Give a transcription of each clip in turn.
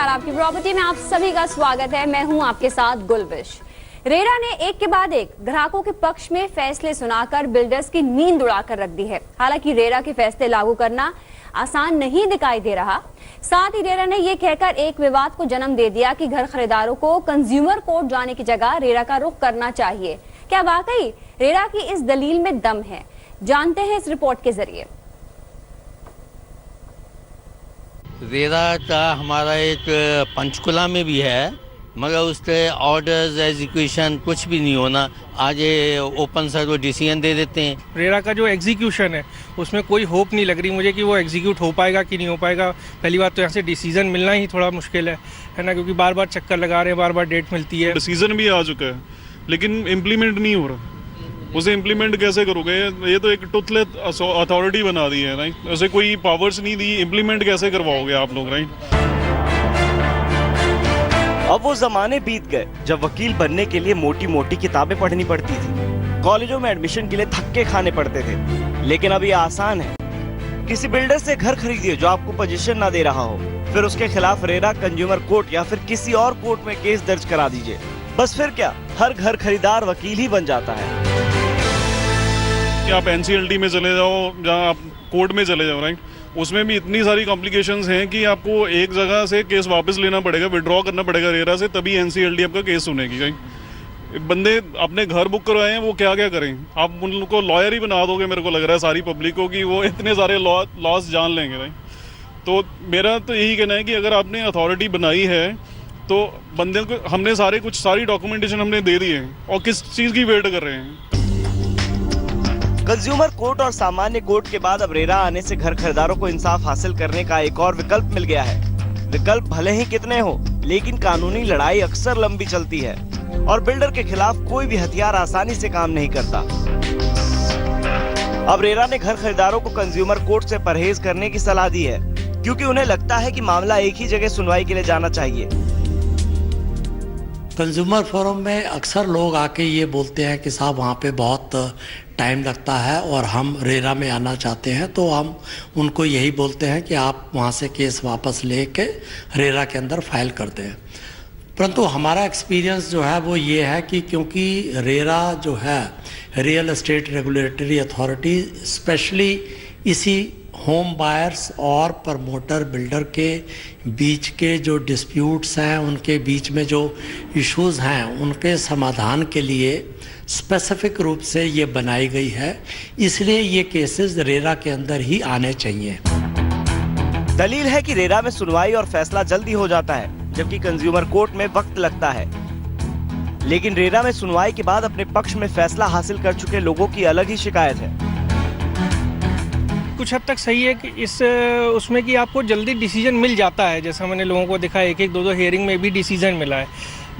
नमस्कार, आपकी प्रॉपर्टी में आप सभी का स्वागत है। मैं हूं आपके साथ गुलबिश। रेरा ने एक के बाद एक ग्राहकों के पक्ष में फैसले सुनाकर बिल्डर्स की नींद उड़ाकर रख दी है। हालांकि रेरा के फैसले लागू करना आसान नहीं दिखाई दे रहा। साथ ही रेरा ने यह कहकर एक विवाद को जन्म दे दिया कि घर खरीदारों को कंज्यूमर कोर्ट जाने की जगह रेरा का रुख करना चाहिए। क्या वाकई रेरा की इस दलील में दम है? जानते हैं इस रिपोर्ट के जरिए। रेरा का हमारा एक पंचकुला में भी है, मगर उसके ऑर्डर्स एग्जीक्यूशन कुछ भी नहीं होना। आज ये ओपन सर वो डिसीजन दे देते हैं। रेरा का जो एग्जीक्यूशन है उसमें कोई होप नहीं लग रही मुझे कि वो एग्जीक्यूट हो पाएगा कि नहीं हो पाएगा। पहली बात तो यहाँ से डिसीजन मिलना ही थोड़ा मुश्किल है ना, क्योंकि बार बार चक्कर लगा रहे हैं, बार बार डेट मिलती है। डिसीजन भी आ चुका है लेकिन इम्प्लीमेंट नहीं हो रहा। उसे इम्प्लीमेंट कैसे करोगे? ये तो एक टुथलेस अथॉरिटी बना दी है, राइट? उसे कोई पावर्स नहीं दी, इम्प्लीमेंट कैसे करवाओगे आप लोग, राइट? अब वो जमाने बीत गए जब वकील बनने के लिए मोटी मोटी किताबें पढ़नी पड़ती थी, कॉलेजों में एडमिशन के लिए धक्के खाने पड़ते थे। लेकिन अब ये आसान है। किसी बिल्डर से घर खरीदिए जो आपको पोजीशन ना दे रहा हो, फिर उसके खिलाफ रेरा, कंज्यूमर कोर्ट या फिर किसी और कोर्ट में केस दर्ज करा दीजिए। बस फिर क्या, हर घर खरीदार वकील ही बन जाता है। आप एनसीएलटी में चले जाओ, जहाँ आप कोर्ट में चले जाओ, राइट? उसमें भी इतनी सारी कॉम्प्लिकेशंस हैं कि आपको एक जगह से केस वापस लेना पड़ेगा, विड्रॉ करना पड़ेगा रेरा से, तभी एनसीएलटी आपका केस सुनेगी, राइट? बंदे अपने घर बुक करवाए हैं, वो क्या क्या करें? आप उनको लॉयर ही बना दोगे, मेरे को लग रहा है, सारी पब्लिक को, कि वो इतने सारे लॉस जान लेंगे, राइट? तो मेरा तो यही कहना है कि अगर आपने अथॉरिटी बनाई है तो बंदे को हमने सारी डॉक्यूमेंटेशन हमने दे दी है, और किस चीज़ की वेट कर रहे हैं? कंज्यूमर कोर्ट और सामान्य कोर्ट के बाद अब रेरा आने से घर खरीदारों को इंसाफ हासिल करने का एक और विकल्प मिल गया है। विकल्प भले ही कितने हो, लेकिन कानूनी लड़ाई अक्सर लंबी चलती है और बिल्डर के खिलाफ कोई भी हथियार आसानी से काम नहीं करता। अब रेरा ने घर खरीदारों को कंज्यूमर कोर्ट से परहेज करने की सलाह दी है, क्योंकि उन्हें लगता है कि मामला एक ही जगह सुनवाई के लिए जाना चाहिए। कंज्यूमर फोरम में अक्सर लोग आके ये बोलते हैं कि साहब वहाँ पे बहुत टाइम लगता है और हम रेरा में आना चाहते हैं, तो हम उनको यही बोलते हैं कि आप वहाँ से केस वापस लेके रेरा के अंदर फाइल कर दें। परंतु हमारा एक्सपीरियंस जो है वो ये है कि क्योंकि रेरा जो है real estate regulatory authority, specially इसी होम बायर्स और प्रमोटर बिल्डर के बीच के जो डिस्प्यूट्स हैं, उनके बीच में जो इश्यूज़ हैं, उनके समाधान के लिए स्पेसिफिक रूप से ये बनाई गई है। इसलिए ये केसेस रेरा के अंदर ही आने चाहिए। दलील है कि रेरा में सुनवाई और फैसला जल्दी हो जाता है, जबकि कंज्यूमर कोर्ट में वक्त लगता है। लेकिन रेरा में सुनवाई के बाद अपने पक्ष में फैसला हासिल कर चुके लोगों की अलग ही शिकायत है। कुछ हद तक सही है कि उसमें कि आपको जल्दी डिसीजन मिल जाता है, जैसा मैंने लोगों को देखा, एक दो हियरिंग में भी डिसीजन मिला है।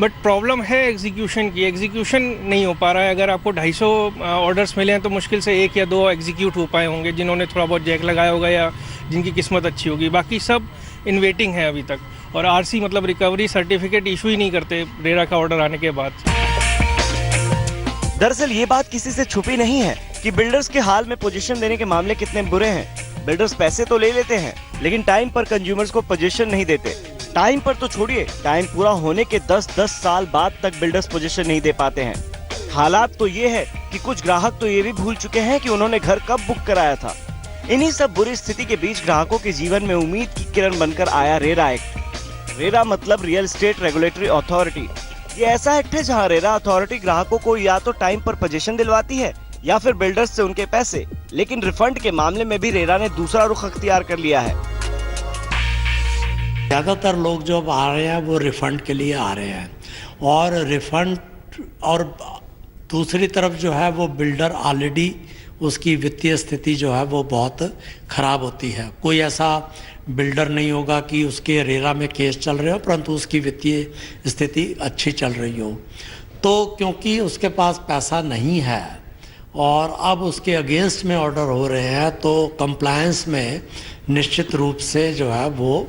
बट प्रॉब्लम है एग्जीक्यूशन की। एग्जीक्यूशन नहीं हो पा रहा है। अगर आपको 250 ऑर्डर्स मिले हैं तो मुश्किल से 1 या 2 एग्जीक्यूट हो पाए होंगे, जिन्होंने थोड़ा बहुत जैक लगाया होगा या जिनकी किस्मत अच्छी होगी। बाकी सब इन वेटिंग है अभी तक। और आरसी मतलब रिकवरी सर्टिफिकेट इशू ही नहीं करते रेरा का ऑर्डर आने के बाद। दरअसल ये बात किसी से छुपी नहीं है कि बिल्डर्स के हाल में पोजीशन देने के मामले कितने बुरे हैं। बिल्डर्स पैसे तो ले लेते हैं, लेकिन टाइम पर कंज्यूमर्स को पोजीशन नहीं देते। टाइम पर तो छोड़िए, टाइम पूरा होने के 10-10 साल बाद तक बिल्डर्स पोजीशन नहीं दे पाते हैं। हालात तो ये है कि कुछ ग्राहक तो ये भी भूल चुके हैं कि उन्होंने घर कब बुक कराया था। इन्हीं सब बुरी स्थिति के बीच ग्राहकों के जीवन में उम्मीद की किरण बनकर आया रेरा एक्ट। रेरा मतलब रियल एस्टेट रेगुलेटरी अथॉरिटी। ये ऐसा एक्ट है जहाँ रेरा अथॉरिटी ग्राहकों को या तो टाइम पर पोजीशन दिलवाती है या फिर बिल्डर्स से उनके पैसे। लेकिन रिफंड के मामले में भी रेरा ने दूसरा रुख अख्तियार कर लिया है। ज़्यादातर लोग जो अब आ रहे हैं वो रिफ़ंड के लिए आ रहे हैं, और रिफ़ंड, और दूसरी तरफ जो है वो बिल्डर ऑलरेडी उसकी वित्तीय स्थिति जो है वो बहुत ख़राब होती है। कोई ऐसा बिल्डर नहीं होगा कि उसके रेरा में केस चल रहे हो परंतु उसकी वित्तीय स्थिति अच्छी चल रही हो। तो क्योंकि उसके पास पैसा नहीं है और अब उसके अगेंस्ट में ऑर्डर हो रहे हैं, तो कंप्लायंस में निश्चित रूप से जो है वो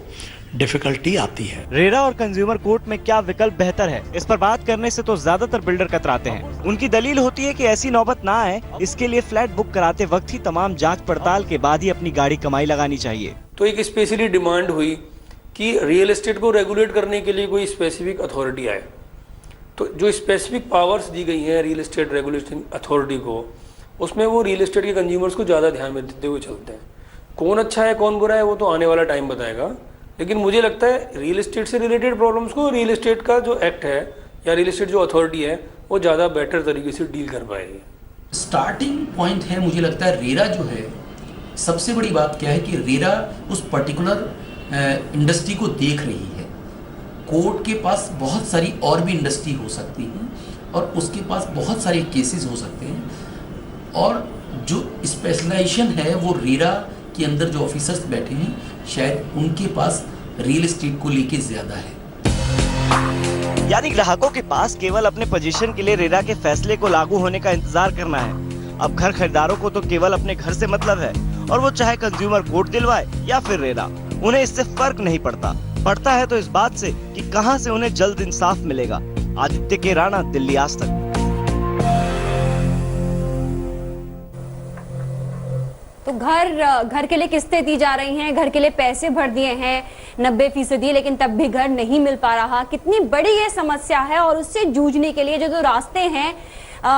डिफिकल्टी आती है। रेरा और कंज्यूमर कोर्ट में क्या विकल्प बेहतर है, इस पर बात करने से तो ज्यादातर बिल्डर कतराते हैं। उनकी दलील होती है कि ऐसी नौबत ना आए, इसके लिए फ्लैट बुक कराते वक्त ही तमाम जांच पड़ताल के बाद ही अपनी गाड़ी कमाई लगानी चाहिए। तो एक स्पेशली डिमांड हुई कि रियल एस्टेट को रेगुलेट करने के लिए कोई स्पेसिफिक अथॉरिटी आए। तो जो स्पेसिफिक पावर्स दी गई हैं रियल एस्टेट रेगुलेशन अथॉरिटी को, उसमें वो रियल एस्टेट के कंज्यूमर्स को ज़्यादा ध्यान में देते हुए चलते हैं। कौन अच्छा है कौन बुरा है वो तो आने वाला टाइम बताएगा, लेकिन मुझे लगता है रियल एस्टेट से रिलेटेड प्रॉब्लम्स को रियल एस्टेट का जो एक्ट है या रियल एस्टेट जो अथॉरिटी है वो ज़्यादा बेटर तरीके से डील कर पाएगी। स्टार्टिंग पॉइंट है, मुझे लगता है रेरा जो है, सबसे बड़ी बात क्या है कि रेरा उस पर्टिकुलर इंडस्ट्री को देख रही है। कोर्ट के पास बहुत सारी और भी इंडस्ट्री हो सकती है और उसके पास बहुत सारे केसेस हो सकते हैं, और जो स्पेशलाइजेशन है वो रेरा के अंदर जो ऑफिसर्स बैठे हैं शायद उनके पास रियल एस्टेट को लेके ज़्यादा है। यानी ग्राहकों के पास केवल अपने पोजीशन के लिए रेरा के फैसले को लागू होने का इंतजार करना है। अब घर खरीदारों को तो केवल अपने घर से मतलब है, और वो चाहे कंज्यूमर कोर्ट दिलवाए या फिर रेरा, उन्हें इससे फर्क नहीं पड़ता। पड़ता है तो इस बात से कि कहां से उन्हें जल्द इंसाफ मिलेगा। आदित्य के राणा, दिल्ली आज तक। तो घर के लिए किस्तें दी जा रही हैं, घर के लिए पैसे भर दिए हैं 90%, लेकिन तब भी घर नहीं मिल पा रहा। कितनी बड़ी ये समस्या है और उससे जूझने के लिए जो रास्ते हैं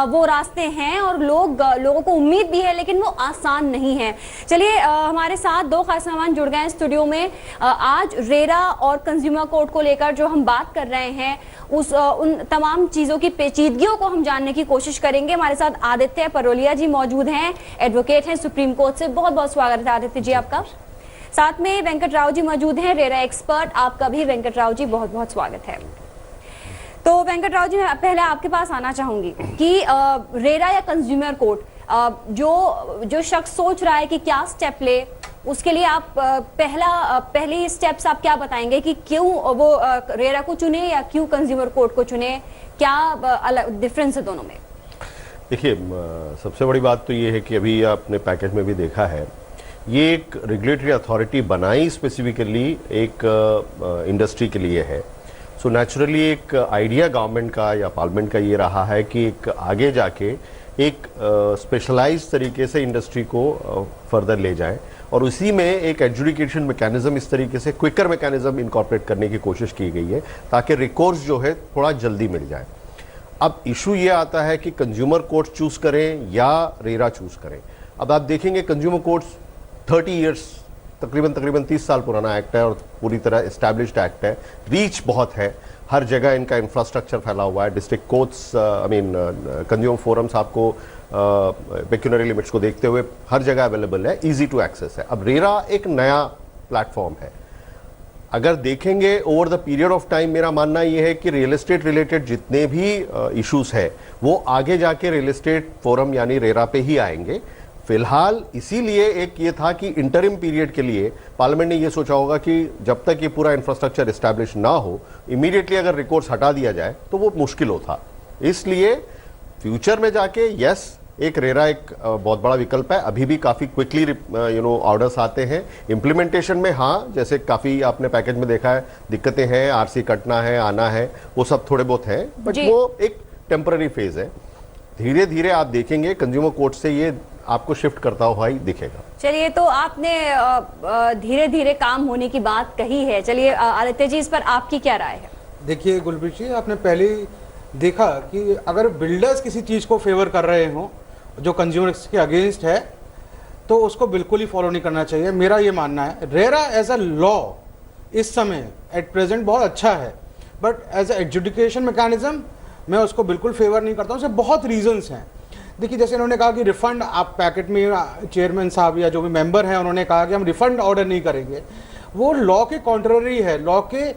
वो रास्ते हैं, और लोगों को उम्मीद भी है, लेकिन वो आसान नहीं है। चलिए हमारे साथ दो खास मेहमान जुड़ गए हैं स्टूडियो में। आज रेरा और कंज्यूमर कोर्ट को लेकर जो हम बात कर रहे हैं उन तमाम चीज़ों की पेचीदगियों को हम जानने की कोशिश करेंगे। हमारे साथ आदित्य परोलिया जी मौजूद हैं, एडवोकेट हैं सुप्रीम कोर्ट से। बहुत बहुत स्वागत है आदित्य जी आपका। साथ में वेंकट राव जी मौजूद हैं, रेरा एक्सपर्ट। आपका भी वेंकट राव जी बहुत बहुत स्वागत है। तो वेंकट राव जी, मैं पहले आपके पास आना चाहूंगी कि रेरा या कंज्यूमर कोर्ट, जो शख्स सोच रहा है कि क्या स्टेप ले, उसके लिए आप पहली स्टेप्स आप क्या बताएंगे कि क्यों वो रेरा को चुने या क्यों कंज्यूमर कोर्ट को चुने? क्या अलग डिफरेंस है दोनों में? देखिए, सबसे बड़ी बात तो ये है कि अभी आपने पैकेज में भी देखा है, ये एक रेगुलेटरी अथॉरिटी बनाई स्पेसिफिकली एक इंडस्ट्री के लिए है। सो नेचुरली एक आइडिया गवर्नमेंट का या पार्लियामेंट का ये रहा है कि एक आगे जाके एक स्पेशलाइज्ड तरीके से इंडस्ट्री को फर्दर ले जाएं, और उसी में एक एडजुडिकेशन मैकेनिज्म, इस तरीके से क्विकर मैकेनिज्म इनकॉर्पोरेट करने की कोशिश की गई है ताकि रिकोर्स जो है थोड़ा जल्दी मिल जाए। अब इशू ये आता है कि कंज्यूमर कोर्ट चूज करें या रेरा चूज करें। अब आप देखेंगे कंज्यूमर कोर्ट्स 30 ईयर्स, तकरीबन 30 साल पुराना एक्ट है और पूरी तरह एस्टैब्लिश्ड एक्ट है। रीच बहुत है, हर जगह इनका इंफ्रास्ट्रक्चर फैला हुआ है। डिस्ट्रिक्ट कोर्ट्स, कंज्यूमर फोरम्स आपको पेक्यूनरी लिमिट्स को देखते हुए हर जगह अवेलेबल है, इजी टू एक्सेस है। अब रेरा एक नया प्लेटफॉर्म है। अगर देखेंगे over the period of time, मेरा मानना यह है कि रियल एस्टेट रिलेटेड जितने भी इश्यूज है वो आगे जाके रियल एस्टेट फोरम यानी रेरा पे ही आएंगे। फिलहाल इसीलिए एक ये था कि इंटरिम पीरियड के लिए पार्लियामेंट ने ये सोचा होगा कि जब तक ये पूरा इंफ्रास्ट्रक्चर एस्टैब्लिश ना हो, इमीडिएटली अगर रिकोर्स हटा दिया जाए तो वो मुश्किल होता। इसलिए फ्यूचर में जाके यस, एक रेरा एक बहुत बड़ा विकल्प है। अभी भी काफ़ी क्विकली ऑर्डर्स आते हैं। इम्प्लीमेंटेशन में हाँ, जैसे काफ़ी आपने पैकेज में देखा है, दिक्कतें हैं, आरसी कटना है, आना है, वो सब थोड़े बहुत हैं, बट वो एक टेम्पररी फेज है। धीरे धीरे आप देखेंगे कंज्यूमर कोर्ट से ये आपको शिफ्ट करता हुआ ही दिखेगा। चलिए, तो आपने धीरे धीरे काम होने की बात कही है। चलिए आदित्य जी, इस पर आपकी क्या राय है? देखिए गुलबीर जी, आपने पहले देखा कि अगर बिल्डर्स किसी चीज़ को फेवर कर रहे हों जो कंज्यूमर्स के अगेंस्ट है, तो उसको बिल्कुल ही फॉलो नहीं करना चाहिए। मेरा ये मानना है रेरा एज अ लॉ इस समय एट प्रेजेंट बहुत अच्छा है, but as a adjudication mechanism मैं उसको बिल्कुल फेवर नहीं करता हूँ। उससे बहुत रीजंस हैं। देखिए, जैसे इन्होंने कहा कि रिफंड, आप पैकेट में चेयरमैन साहब या जो भी मेंबर हैं उन्होंने कहा कि हम रिफंड ऑर्डर नहीं करेंगे, वो लॉ के कॉन्ट्ररी है। लॉ के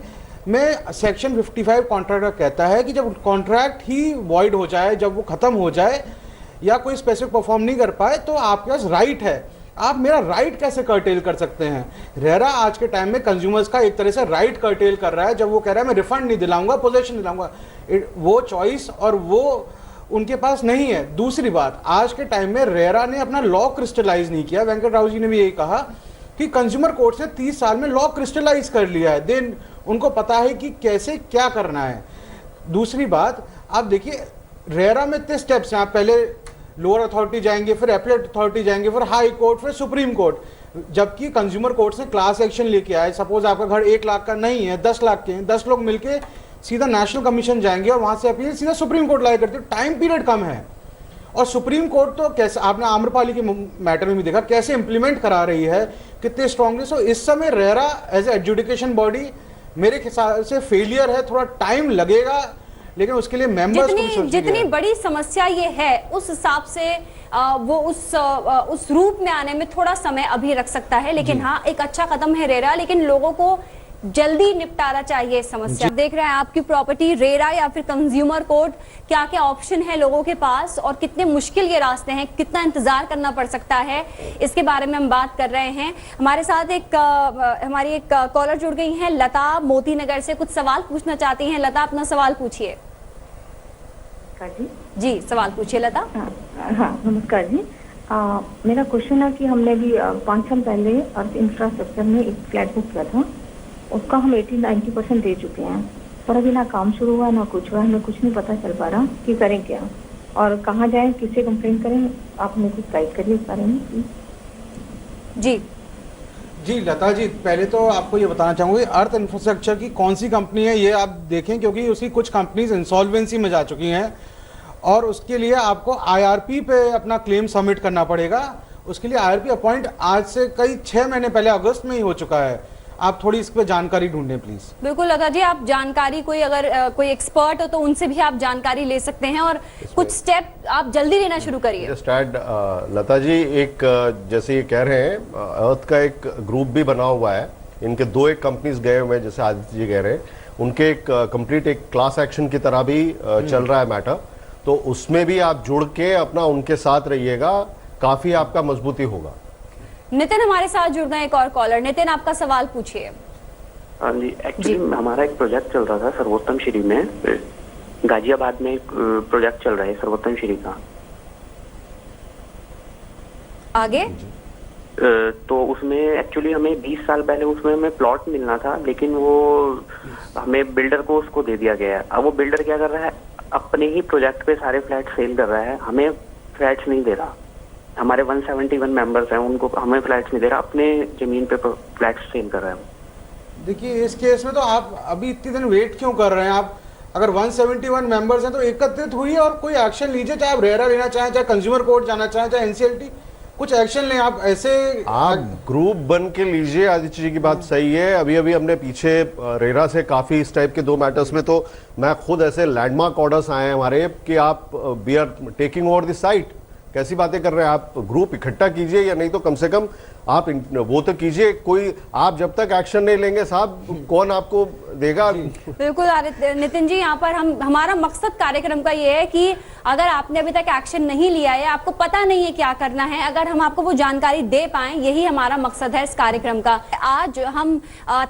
में सेक्शन 55 कॉन्ट्रैक्ट कहता है कि जब कॉन्ट्रैक्ट ही वॉइड हो जाए, जब वो ख़त्म हो जाए या कोई स्पेसिफिक परफॉर्म नहीं कर पाए, तो आपके पास राइट है। आप मेरा राइट कैसे कर्टेल कर सकते हैं? रेरा आज के टाइम में कंज्यूमर्स का एक तरह से राइट कर्टेल कर रहा है जब वो कह रहा है मैं रिफंड नहीं दिलाऊंगा, पोजेशन दिलाऊंगा। वो चॉइस और वो उनके पास नहीं है। दूसरी बात, आज के टाइम में रेरा ने अपना लॉ क्रिस्टलाइज नहीं किया। वेंकट राव जी ने भी यही कहा कि कंज्यूमर कोर्ट से 30 साल में लॉ क्रिस्टलाइज कर लिया है, देन उनको पता है कि कैसे क्या करना है। दूसरी बात, आप देखिए रेरा में इतने स्टेप्स हैं। आप पहले लोअर अथॉरिटी जाएंगे, फिर एपीलेट अथॉरिटी जाएंगे, फिर हाई कोर्ट, फिर सुप्रीम कोर्ट। जबकि कंज्यूमर कोर्ट से क्लास एक्शन लेके आए, सपोज आपका घर 1 लाख का नहीं है, 10 लाख के हैं, 10 लोग मिलके सीधा नेशनल कमीशन जाएंगे और वहां से अपील सीधा सुप्रीम कोर्ट लाया करते, टाइम पीरियड कम है। और सुप्रीम कोर्ट तो कैसे, आपने आम्रपाली के मैटर में भी देखा कैसे इंप्लीमेंट करा रही है, कितने स्ट्रांगली। सो इस समय रेरा एज एजुकेशन बॉडी मेरे हिसाब से फेलियर है, थोड़ा टाइम लगेगा, लेकिन उसके लिए मेंबर्स जितनी बड़ी समस्या ये है उस हिसाब से वो उस रूप में आने में थोड़ा समय अभी रख सकता है, लेकिन हाँ एक अच्छा कदम है रेरा, लेकिन लोगों को जल्दी निपटारा चाहिए इस समस्या। देख रहे हैं आपकी प्रॉपर्टी रेरा या फिर कंज्यूमर कोर्ट, क्या क्या ऑप्शन है लोगों के पास और कितने मुश्किल ये रास्ते हैं, कितना इंतजार करना पड़ सकता है, इसके बारे में हम बात कर रहे हैं। हमारे साथ हमारी एक कॉलर जुड़ गई हैं, लता मोती नगर से, कुछ सवाल पूछना चाहती हैं। लता अपना सवाल पूछिए। जी सवाल पूछिए लता। हाँ नमस्कार जी। मेरा क्वेश्चन है कि हमने भी 5 साल पहले अर्थ इंफ्रास्ट्रक्चर में एक फ्लैट बुक किया था, उसका हम 80-90% दे चुके हैं, पर अभी ना काम शुरू हुआ ना कुछ हुआ, हमें कुछ नहीं पता चल पा रहा कि करें क्या और कहाँ जाएं, किससे कंप्लेंट करें, आप हमें कुछ गाइड करिए इस बारे में। जी लता जी, पहले तो आपको ये बताना चाहूँगी अर्थ इंफ्रास्ट्रक्चर की कौन सी कंपनी है ये आप देखें, क्योंकि उसकी कुछ कंपनीज इंसॉल्वेंसी में जा चुकी हैं और उसके लिए आपको IRP पे अपना क्लेम सबमिट करना पड़ेगा। उसके लिए IRP अपॉइंट आज से कई 6 महीने पहले अगस्त में ही हो चुका है। आप थोड़ी इस पे जानकारी ढूंढें प्लीज। बिल्कुल लता जी, आप जानकारी कोई एक्सपर्ट हो तो उनसे भी आप जानकारी ले सकते हैं और कुछ स्टेप आप जल्दी लेना शुरू करिए। लता जी, एक जैसे ये कह रहे हैं अर्थ का एक ग्रुप भी बना हुआ है, इनके 2 एक कंपनीज गए हुए हैं, जैसे आदित्य जी कह रहे हैं, उनके एक कंप्लीट एक क्लास एक्शन की तरह भी चल रहा है मैटर, तो उसमें भी आप जुड़ के अपना उनके साथ रहिएगा, काफी आपका मजबूती होगा। नितिन हमारे साथ जुड़ गए एक और कॉलर। नितिन आपका सवाल पूछिए। हाँ जी, एक्चुअली हमारा एक प्रोजेक्ट चल रहा था सर्वोत्तम श्री में, गाजियाबाद में एक प्रोजेक्ट चल रहा है सर्वोत्तम श्री का। आगे तो उसमें एक्चुअली हमें 20 साल पहले उसमें हमें प्लॉट मिलना था, लेकिन वो हमें बिल्डर को उसको दे दिया गया है। अब वो बिल्डर क्या कर रहा है, अपने ही प्रोजेक्ट पे सारे फ्लैट सेल कर रहा है, हमें फ्लैट्स नहीं दे रहा। हमारे 171 मेंबर्स हैं, उनको हमें फ्लैट्स नहीं दे रहा, अपने जमीन पे फ्लैट्स सेल कर रहा है। देखिए इस केस में तो आप अभी इतने दिन वेट क्यों कर रहे हैं? आप अगर 171 मेंबर्स हैं तो एकत्रित हुई और कोई एक्शन लीजिए, चाहे आप रेरा लेना चाहें, चाहे कंज्यूमर कोर्ट जाना चाहें, चाहे NCLT, कुछ एक्शन लें। आप ऐसे आप ग्रुप बन के लीजिए। आदित्य जी की बात सही है। अभी अभी हमने पीछे रेरा से काफी इस टाइप के 2 मैटर्स में तो मैं खुद ऐसे लैंडमार्क ऑर्डर्स आए हैं हमारे कि आप we are taking over the site. कैसी बातें कर रहे हैं आप? ग्रुप इकट्ठा कीजिए, या नहीं तो कम से कम आप वो तो कीजिए। कोई आप जब तक एक्शन नहीं लेंगे साहब, कौन आपको देगा? बिल्कुल नितिन जी, यहाँ पर हमारा मकसद कार्यक्रम का ये है कि अगर आपने अभी तक एक्शन नहीं लिया है, आपको पता नहीं है क्या करना है, अगर हम आपको वो जानकारी दे पाएं, यही हमारा मकसद है इस कार्यक्रम का। आज हम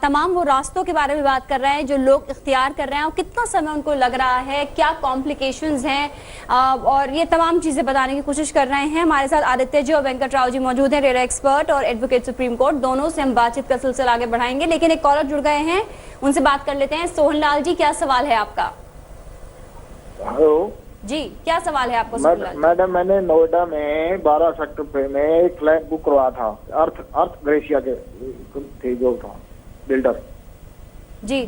तमाम वो रास्तों के बारे में बात कर रहे हैं जो लोग इख्तियार कर रहे हैं और कितना समय उनको लग रहा है, क्या कॉम्प्लिकेशंस हैं, और ये तमाम चीजें बताने की कोशिश कर रहे हैं। हमारे साथ आदित्य जी और वेंकट राव जी मौजूद हैं, रेरा एक्सपर्ट और एडवोकेट सुप्रीम कोर्ट, दोनों से हम बातचीत का सिलसिला आगे बढ़ाएंगे। लेकिन एक कॉलर जुड़ गए हैं, उनसे बात कर लेते हैं। सोहनलाल जी, क्या सवाल है आपका? हेलो जी, क्या सवाल है आपको? मैडम, मैंने नोएडा में 12 सेक्टर में एक फ्लैट बुक करवाया था, अर्थ ग्रेशिया के थे जो था बिल्डर जी।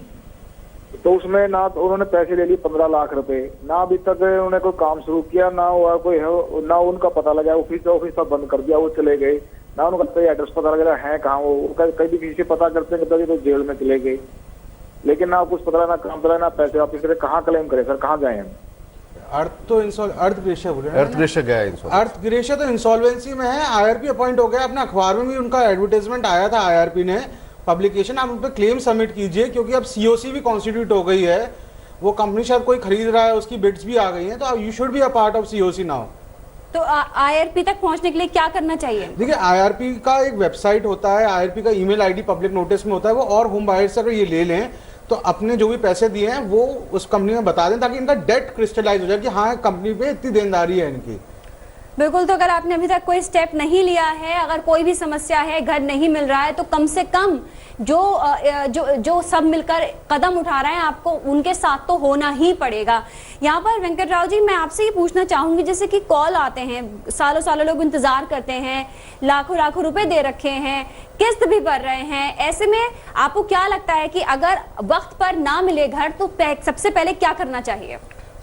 तो उसमें ना तो उन्होंने पैसे ले लिए 15 लाख रुपए, ना अभी तक उन्होंने कोई काम शुरू किया, ना हुआ कोई, ना उनका पता लगा। ऑफिस सब बंद कर दिया, वो चले गए, ना उनका कोई एड्रेस पता लग रहा है कहाँ वो। कभी किसी से पता करते हैं तो जेल में चले गए, लेकिन ना कुछ पता, ना काम पता, ना पैसे वापस करे। कहाँ क्लेम करे सर, कहाँ जाए हम? अर्थ ग्रेशिया बोले, अर्थ ग्रेशिया गया, अर्थ ग्रेशिया तो इंसॉल्वेंसी में है। IRP अपॉइंट हो गया, अपने अखबार में भी उनका एडवर्टाइजमेंट आया था, IRP ने पब्लिकेशन। आप उन पर क्लेम सबमिट कीजिए, क्योंकि अब COC भी कॉन्स्टिट्यूट हो गई है, वो कंपनी शायद कोई खरीद रहा है, उसकी बिड्स भी आ गई हैं, तो you should be a part of COC now. तो IRP तक पहुंचने के लिए क्या करना चाहिए? देखिए, IRP का एक वेबसाइट होता है, IRP का ईमेल ID पब्लिक नोटिस में होता है वो, और होम बायर से अगर ये ले लें तो अपने जो भी पैसे दिए हैं वो उस कंपनी में बता दें, ताकि इनका डेट क्रिस्टलाइज हो जाए कि हाँ कंपनी पे इतनी देनदारी है इनकी। बिल्कुल, तो अगर आपने अभी तक कोई स्टेप नहीं लिया है, अगर कोई भी समस्या है, घर नहीं मिल रहा है, तो कम से कम जो सब मिलकर कदम उठा रहे हैं आपको उनके साथ तो होना ही पड़ेगा। यहाँ पर वेंकटराव जी, मैं आपसे ये पूछना चाहूंगी, जैसे कि कॉल आते हैं, सालों सालों लोग इंतजार करते हैं, लाखों लाखों रुपए दे रखे हैं, किस्त भी भर रहे हैं, ऐसे में आपको क्या लगता है कि अगर वक्त पर ना मिले घर तो सबसे पहले क्या करना चाहिए?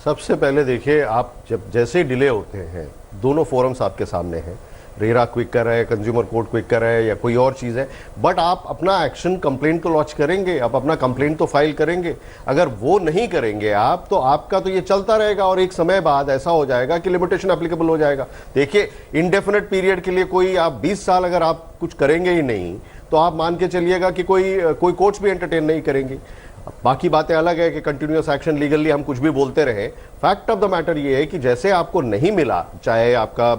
सबसे पहले देखिए, आप जब जैसे डिले होते हैं, दोनों फोरम्स आपके सामने हैं, रेरा क्विकर है, कंज्यूमर कोर्ट क्विकर है या कोई और चीज़ है, बट आप अपना एक्शन कंप्लेंट तो लॉन्च करेंगे, आप अपना कंप्लेंट तो फाइल करेंगे। अगर वो नहीं करेंगे आप, तो आपका तो ये चलता रहेगा और एक समय बाद ऐसा हो जाएगा कि लिमिटेशन एप्लीकेबल हो जाएगा। देखिए, इंडेफिनेट पीरियड के लिए कोई आप 20 साल अगर आप कुछ करेंगे ही नहीं, तो आप मान के चलिएगा कि कोई कोर्ट्स भी एंटरटेन नहीं करेंगे। बाकी बातें अलग है कि कंटिन्यूअस एक्शन लीगली हम कुछ भी बोलते रहे। फैक्ट ऑफ द मैटर ये है कि जैसे आपको नहीं मिला, चाहे आपका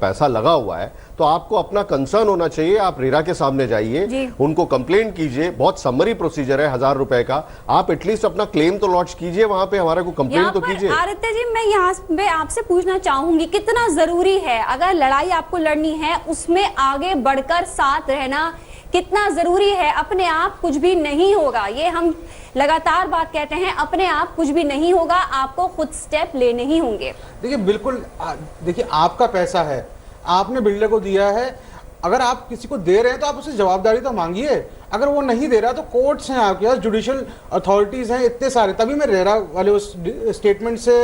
पैसा लगा हुआ है, तो आपको अपना कंसर्न होना चाहिए। आप रेरा के सामने जाइए, उनको कंप्लेंट कीजिए, बहुत समरी प्रोसीजर है 1000 रुपए का। आप एटलीस्ट अपना क्लेम तो लॉन्च कीजिए, वहां पे हमारा को कंप्लेंट तो कीजिए। आदित्य जी, मैं यहाँ पे आपसे पूछना चाहूंगी, कितना जरूरी है, अगर लड़ाई आपको लड़नी है उसमें आगे बढ़कर साथ रहना कितना जरूरी है? अपने आप कुछ भी नहीं होगा, ये हम लगातार बात कहते हैं, अपने आप कुछ भी नहीं होगा, आपको खुद स्टेप लेने ही होंगे। देखिए, बिल्कुल, देखिए, आपका पैसा है, आपने बिल्डर को दिया है, अगर आप किसी को दे रहे हैं तो आप उससे जवाबदारी तो मांगिए। अगर वो नहीं दे रहा तो कोर्ट्स हैं आपके पास, जुडिशियल अथॉरिटीज हैं इतने सारे। तभी मैं रेरा वाले उस स्टेटमेंट से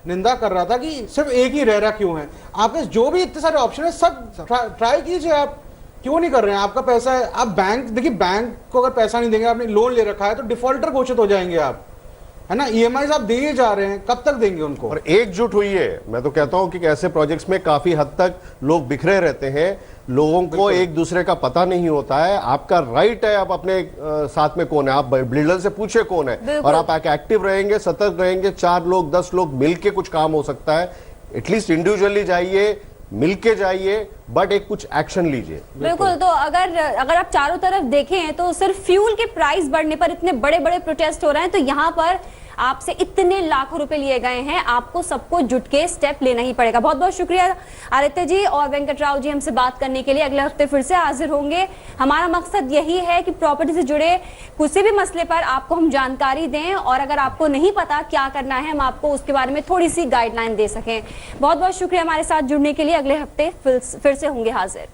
निंदा कर रहा था कि सिर्फ एक ही रेरा क्यों है। आपके जो भी इतने सारे ऑप्शन है, सब ट्राई कीजिए। आप क्यों नहीं कर रहे हैं? आपका पैसा है, आप बैंक, देखिए, बैंक को अगर पैसा नहीं देंगे, आपने लोन ले रखा है, तो डिफॉल्टर घोषित हो जाएंगे आप, है ना। ईएमआई आप दिए जा रहे हैं, कब तक देंगे उनको? और एकजुट हुई मैं तो कहता हूं कि ऐसे प्रोजेक्ट्स में काफी हद तक लोग बिखरे रहते हैं, लोगों को एक दूसरे का पता नहीं होता है। आपका राइट है, आप अपने साथ में कौन है, आप बिल्डर से पूछे कौन है, और आप एक्टिव रहेंगे, सतर्क रहेंगे, 4 लोग 10 लोग मिलके कुछ काम हो सकता है। एटलीस्ट इंडिविजुअली जाइए, मिलके जाइए, बट एक कुछ एक्शन लीजिए। बिल्कुल, तो अगर आप चारों तरफ देखें तो सिर्फ फ्यूल के प्राइस बढ़ने पर इतने बड़े बड़े प्रोटेस्ट हो रहे हैं, तो यहाँ पर आपसे इतने लाखों रुपए लिए गए हैं, आपको सबको जुट के स्टेप लेना ही पड़ेगा। बहुत बहुत शुक्रिया आदित्य जी और वेंकटराव जी हमसे बात करने के लिए। अगले हफ्ते फिर से हाजिर होंगे। हमारा मकसद यही है कि प्रॉपर्टी से जुड़े किसी भी मसले पर आपको हम जानकारी दें, और अगर आपको नहीं पता क्या करना है, हम आपको उसके बारे में थोड़ी सी गाइडलाइन दे सकें। बहुत बहुत शुक्रिया हमारे साथ जुड़ने के लिए। अगले हफ्ते फिर से होंगे हाजिर।